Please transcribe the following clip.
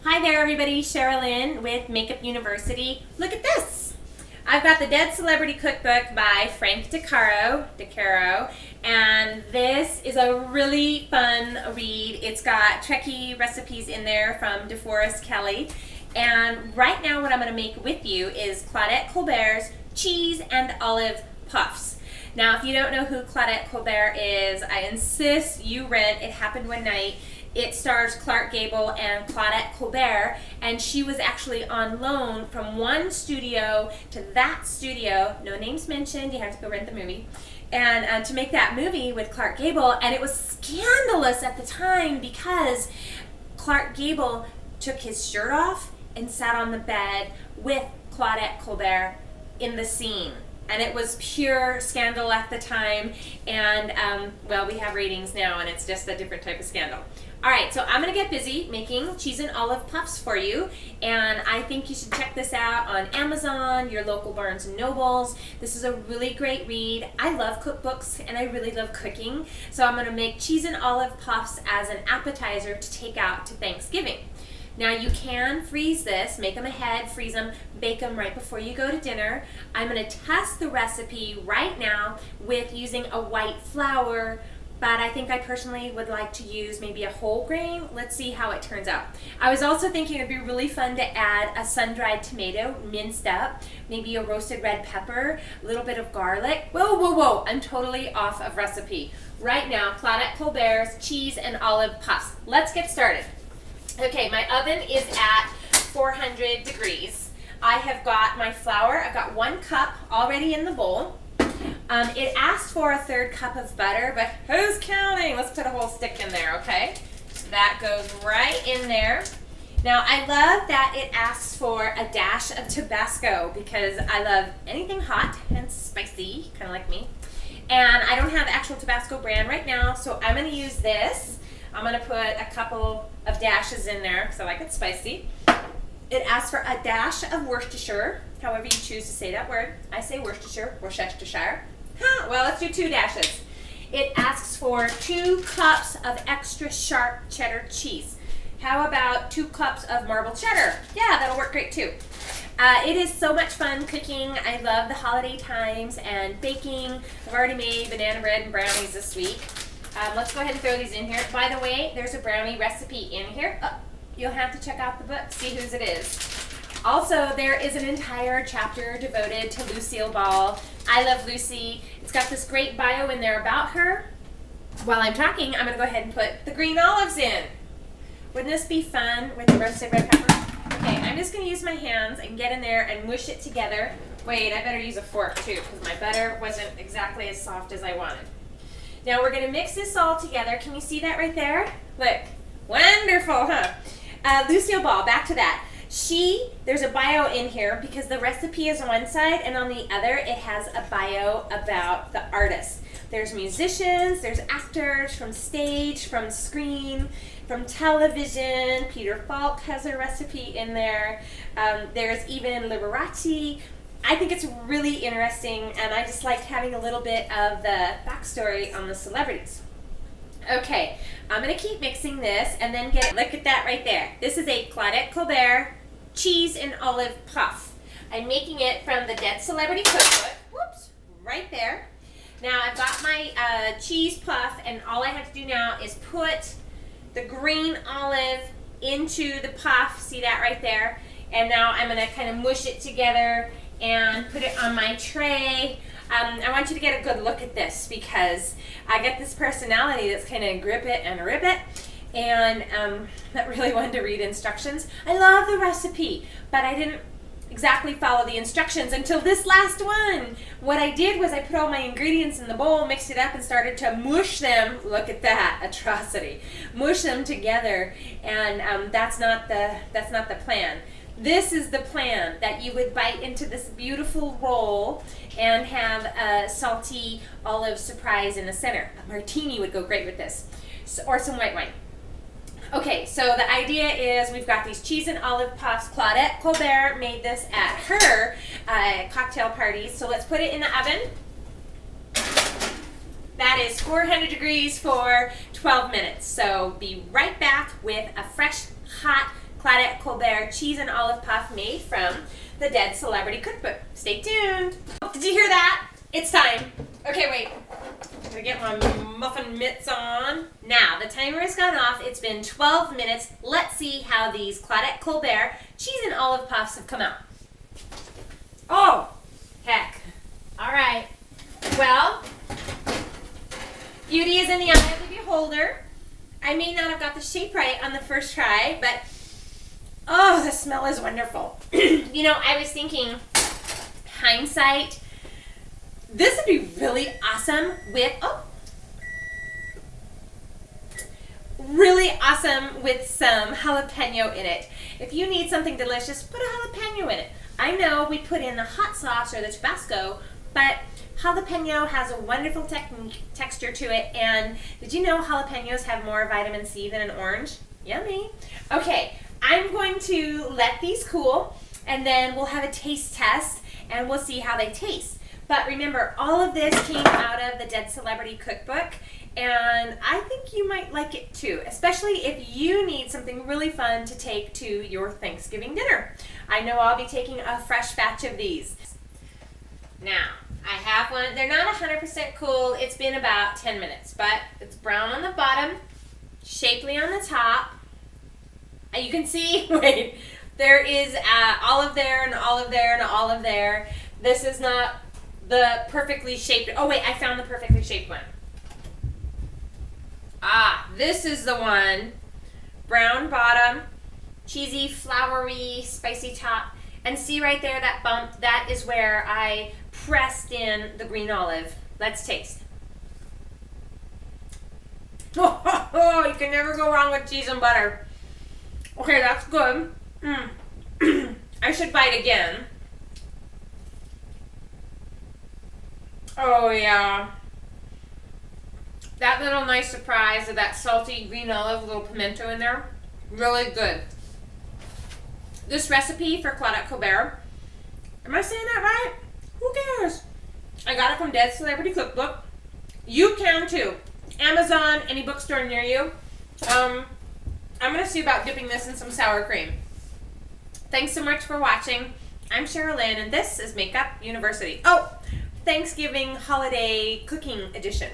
Hi there everybody, Sherilyn with Makeup University. Look at this! I've got the Dead Celebrity Cookbook by Frank DeCaro, and this is a really fun read. It's got Trekkie recipes in there from DeForest Kelley, and right now what I'm going to make with you is Claudette Colbert's Cheese and Olive Puffs. Now if you don't know who Claudette Colbert is, I insist you rent It Happened One Night. It stars Clark Gable and Claudette Colbert, and she was actually on loan from one studio to that studio, no names mentioned, you have to go rent the movie, and to make that movie with Clark Gable. And it was scandalous at the time because Clark Gable took his shirt off and sat on the bed with Claudette Colbert in the scene. And it was pure scandal at the time, and well, we have ratings now and it's just a different type of scandal. Alright, so I'm going to get busy making cheese and olive puffs for you, and I think you should check this out on Amazon, your local Barnes & Nobles. This is a really great read. I love cookbooks and I really love cooking, so I'm going to make cheese and olive puffs as an appetizer to take out to Thanksgiving. Now you can freeze this, make them ahead, freeze them, bake them right before you go to dinner. I'm going to test the recipe right now with using a white flour, but I think I personally would like to use maybe a whole grain. Let's see how it turns out. I was also thinking it'd be really fun to add a sun-dried tomato, minced up, maybe a roasted red pepper, a little bit of garlic. Whoa, whoa, whoa, I'm totally off of recipe. Right now, Claudette Colbert's Cheese and Olive Puffs. Let's get started. Okay, my oven is at 400 degrees. I have got my flour. I've got 1 cup already in the bowl. It asked for a 1/3 cup of butter, but who's counting? Let's put a whole stick in there, okay? That goes right in there. Now, I love that it asks for a dash of Tabasco because I love anything hot and spicy, kind of like me. And I don't have actual Tabasco brand right now, so I'm going to use this. I'm going to put a couple of dashes in there because I like it spicy. It asks for a dash of Worcestershire, however you choose to say that word. I say Worcestershire. Huh, well, let's do 2 dashes. It asks for 2 cups of extra sharp cheddar cheese. How about 2 cups of marble cheddar? Yeah, that'll work great too. It is so much fun cooking. I love the holiday times and baking. I've already made banana bread and brownies this week. Let's go ahead and throw these in here. By the way, there's a brownie recipe in here. Oh, you'll have to check out the book, see whose it is. Also, there is an entire chapter devoted to Lucille Ball. I love Lucy. It's got this great bio in there about her. While I'm talking, I'm going to go ahead and put the green olives in. Wouldn't this be fun with the roasted red pepper? Okay, I'm just going to use my hands and get in there and mush it together. Wait, I better use a fork too because my butter wasn't exactly as soft as I wanted. Now we're going to mix this all together. Can you see that right there? Look, wonderful, huh? Lucille Ball, back to that. There's a bio in here because the recipe is on one side and on the other it has a bio about the artist. There's musicians, there's actors from stage, from screen, from television. Peter Falk has a recipe in there. There's even Liberace. I think it's really interesting, and I just liked having a little bit of the backstory on the celebrities. Okay, I'm going to keep mixing this and then look at that right there. This is a Claudette Colbert Cheese and Olive Puff. I'm making it from the Dead Celebrity Cookbook. Whoops, right there. Now I've got my cheese puff, and all I have to do now is put the green olive into the puff. See that right there? And now I'm going to kind of mush it together and put it on my tray. I want you to get a good look at this because I get this personality that's kind of grip it and rip it, and not really wanted to read instructions. I love the recipe, but I didn't exactly follow the instructions until this last one. What I did was I put all my ingredients in the bowl, mixed it up, and started to mush them. Look at that atrocity! Mush them together, and that's not the plan. This is the plan, that you would bite into this beautiful roll and have a salty olive surprise in the center. A martini would go great with this, or some white wine. Okay, so the idea is we've got these cheese and olive puffs. Claudette Colbert made this at her cocktail parties, so let's put it in the oven. That is 400 degrees for 12 minutes. So be right back with a fresh, hot Claudette Colbert cheese and olive puff made from the Dead Celebrity Cookbook. Stay tuned. Did you hear that? It's time. Okay, wait. I'm gonna get my muffin mitts on. Now, the timer has gone off. It's been 12 minutes. Let's see how these Claudette Colbert cheese and olive puffs have come out. Oh, heck. All right. Well, beauty is in the eye of the beholder. I may not have got the shape right on the first try, but oh, the smell is wonderful. You know, I was thinking, hindsight, this would be really awesome with, some jalapeno in it. If you need something delicious, put a jalapeno in it. I know we put in the hot sauce or the Tabasco, but jalapeno has a wonderful texture to it. And did you know jalapenos have more vitamin C than an orange? Yummy. Okay, I'm going to let these cool, and then we'll have a taste test, and we'll see how they taste. But remember, all of this came out of the Dead Celebrity Cookbook, and I think you might like it too, especially if you need something really fun to take to your Thanksgiving dinner. I know I'll be taking a fresh batch of these. Now, I have one. They're not 100% cool. It's been about 10 minutes, but it's brown on the bottom, shapely on the top. You can see, wait, there is olive there and olive there and olive there. This is not the perfectly shaped. Oh wait, I found the perfectly shaped one. Ah, this is the one. Brown bottom, cheesy, floury, spicy top. And see right there, that bump, that is where I pressed in the green olive. Let's taste. Oh, you can never go wrong with cheese and butter. Okay, that's good. I should bite again. Oh yeah. That little nice surprise of that salty green olive, little pimento in there, really good. This recipe for Claudette Colbert, am I saying that right? Who cares? I got it from Dead Celebrity Cookbook. You can too. Amazon, any bookstore near you. I'm going to see about dipping this in some sour cream. Thanks so much for watching. I'm Cheryl Lynn, and this is Makeup University. Oh, Thanksgiving holiday cooking edition.